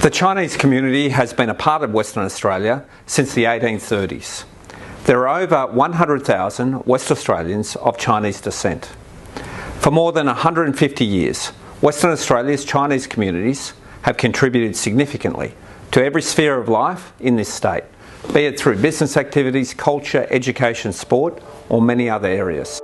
The Chinese community has been a part of Western Australia since the 1830s. There are over 100,000 West Australians of Chinese descent. For more than 150 years, Western Australia's Chinese communities have contributed significantly to every sphere of life in this state, be it through business activities, culture, education, sport, or many other areas.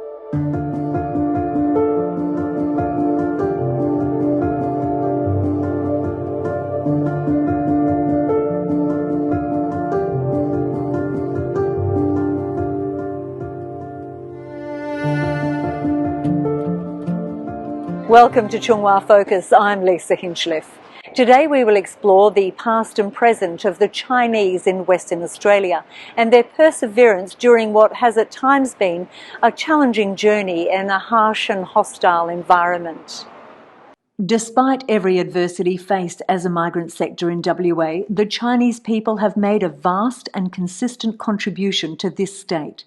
Welcome to Chunghwa Focus. I'm Lisa Hinchliffe. Today we will explore the past and present of the Chinese in Western Australia and their perseverance during what has at times been a challenging journey in a harsh and hostile environment. Despite every adversity faced as a migrant sector in WA, the Chinese people have made a vast and consistent contribution to this state.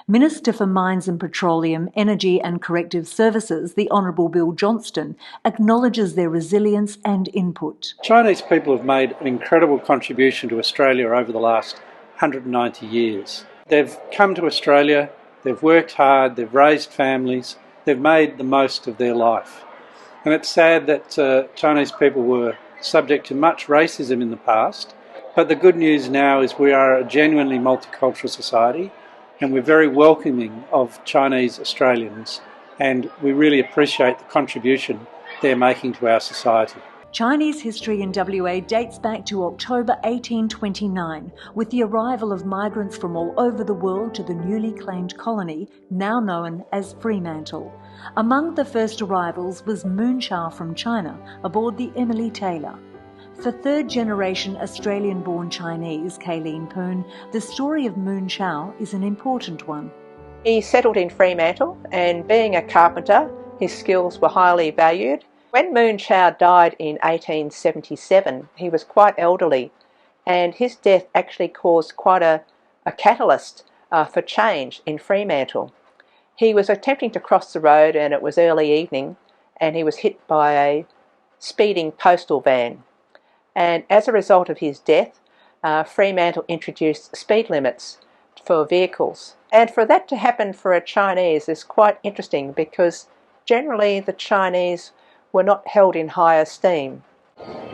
Minister for Mines and Petroleum, Energy and Corrective Services, the Honourable Bill Johnston, acknowledges their resilience and input. Chinese people have made an incredible contribution to Australia over the last 190 years. They've come to Australia, they've worked hard, they've raised families, they've made the most of their life. And it's sad that Chinese people were subject to much racism in the past, but the good news now is we are a genuinely multicultural society, and we're very welcoming of Chinese Australians, and we really appreciate the contribution they're making to our society. Chinese history in WA dates back to October 1829, with the arrival of migrants from all over the world to the newly claimed colony, now known as Fremantle. Among the first arrivals was Moon Chao from China, aboard the Emily Taylor. For third-generation Australian-born Chinese, Kayleen Poon, the story of Moon Chao is an important one. He settled in Fremantle, and being a carpenter, his skills were highly valued. When Moon Chao died in 1877, he was quite elderly, and his death actually caused quite a catalyst for change in Fremantle. He was attempting to cross the road, and it was early evening, and he was hit by a speeding postal van. And as a result of his death, Fremantle introduced speed limits for vehicles. And for that to happen for a Chinese is quite interesting, because generally the Chinese were not held in high esteem.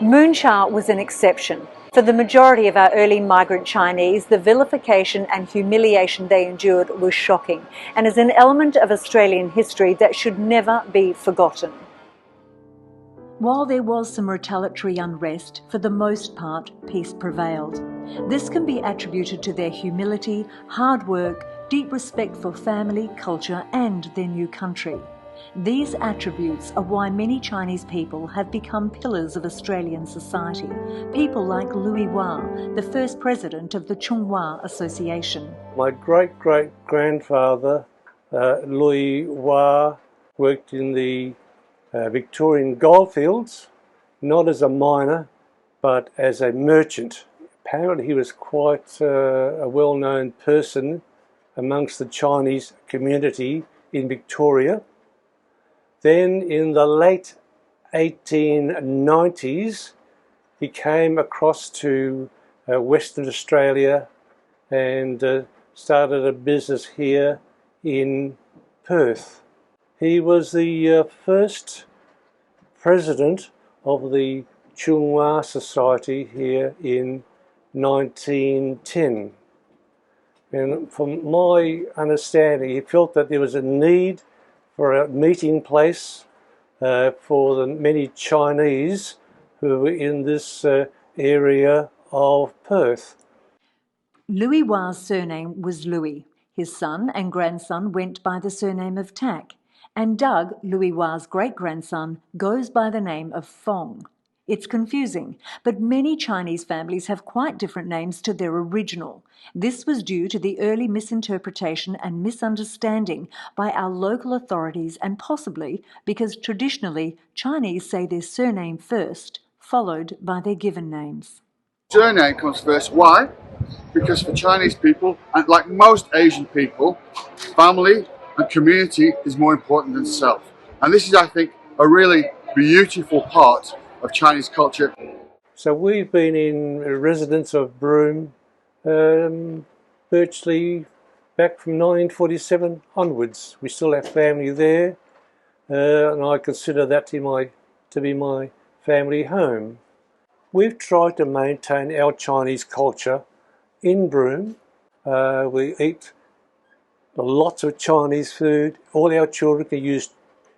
Moon Chao was an exception. For the majority of our early migrant Chinese, the vilification and humiliation they endured was shocking, and is an element of Australian history that should never be forgotten. While there was some retaliatory unrest, for the most part, peace prevailed. This can be attributed to their humility, hard work, deep respect for family, culture and their new country. These attributes are why many Chinese people have become pillars of Australian society. People like Louis Wah, the first president of the Chunghwa Association. My great-great-grandfather, Louis Wah, worked in the Victorian goldfields, not as a miner, but as a merchant. Apparently he was quite a well-known person amongst the Chinese community in Victoria. Then in the late 1890s, he came across to Western Australia and started a business here in Perth. He was the first president of the Chunghwa Society here in 1910. And from my understanding, he felt that there was a need for a meeting place for the many Chinese who were in this area of Perth. Louis Wah's surname was Louis. His son and grandson went by the surname of Tak. And Doug, Louis Wah's great-grandson, goes by the name of Fong. It's confusing, but many Chinese families have quite different names to their original. This was due to the early misinterpretation and misunderstanding by our local authorities, and possibly because traditionally Chinese say their surname first, followed by their given names. Surname comes first. Why? Because for Chinese people, and like most Asian people, family and community is more important than self. And this is, I think, a really beautiful part of Chinese culture. So we've been in residence of Broome virtually back from 1947 onwards. We still have family there, and I consider that to be my family home. We've tried to maintain our Chinese culture in Broome. We eat lots of Chinese food. All our children can use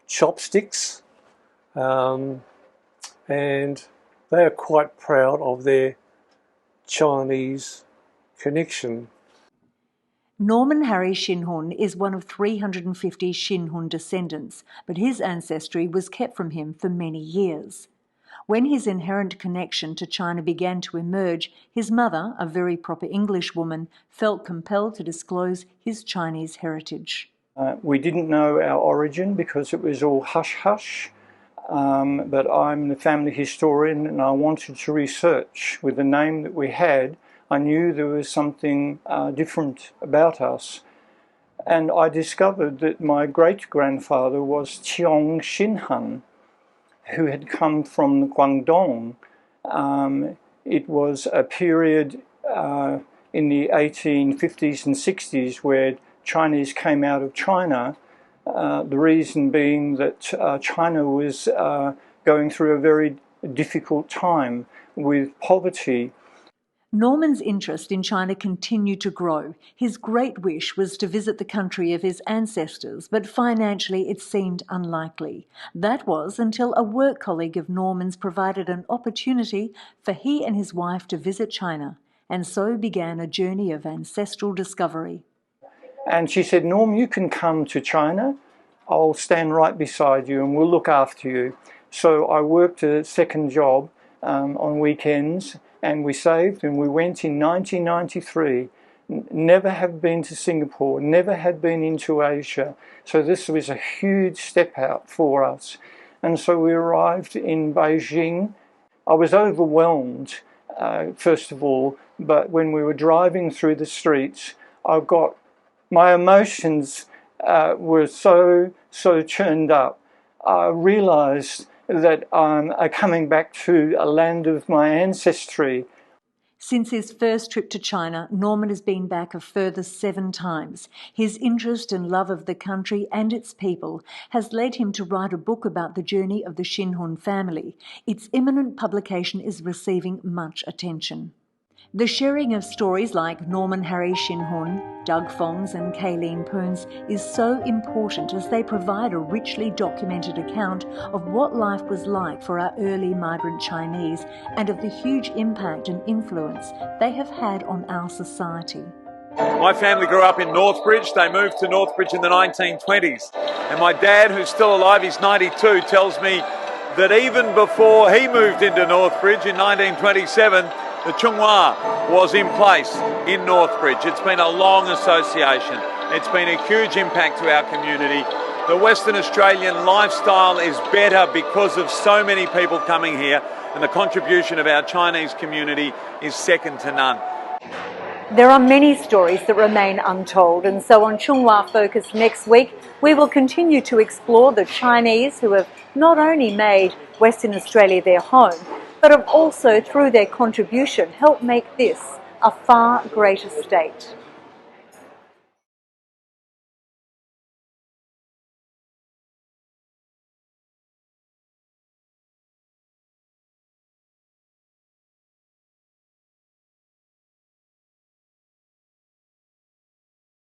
chopsticks, and they are quite proud of their Chinese connection. Norman Harry Shinhun is one of 350 Shinhun descendants, but his ancestry was kept from him for many years. When his inherent connection to China began to emerge, his mother, a very proper English woman, felt compelled to disclose his Chinese heritage. We didn't know our origin because it was all hush-hush, but I'm the family historian and I wanted to research. With the name that we had, I knew there was something different about us. And I discovered that my great-grandfather was Cheong Shinhan, who had come from Guangdong. It was a period in the 1850s and 60s where Chinese came out of China, the reason being that China was going through a very difficult time with poverty. Norman's interest in China continued to grow. His great wish was to visit the country of his ancestors, but financially it seemed unlikely. That was until a work colleague of Norman's provided an opportunity for he and his wife to visit China, and so began a journey of ancestral discovery. And she said, "Norm, you can come to China. I'll stand right beside you and we'll look after you." So I worked a second job on weekends, and we saved and we went in 1993. Never have been to Singapore, never had been into Asia. So this was a huge step out for us. And so we arrived in Beijing. I was overwhelmed, first of all, but when we were driving through the streets, my emotions were so churned up. I realized that I'm coming back to a land of my ancestry. Since his first trip to China, Norman has been back a further 7 times. His interest and love of the country and its people has led him to write a book about the journey of the Shinhun family. Its imminent publication is receiving much attention. The sharing of stories like Norman Harry Shinhun, Doug Fongs and Kayleen Poons is so important as they provide a richly documented account of what life was like for our early migrant Chinese and of the huge impact and influence they have had on our society. My family grew up in Northbridge. They moved to Northbridge in the 1920s. And my dad, who's still alive, he's 92, tells me that even before he moved into Northbridge in 1927, the Chunghwa was in place in Northbridge. It's been a long association. It's been a huge impact to our community. The Western Australian lifestyle is better because of so many people coming here, and the contribution of our Chinese community is second to none. There are many stories that remain untold, and so on Chunghwa Focus next week, we will continue to explore the Chinese who have not only made Western Australia their home, but have also, through their contribution, helped make this a far greater state.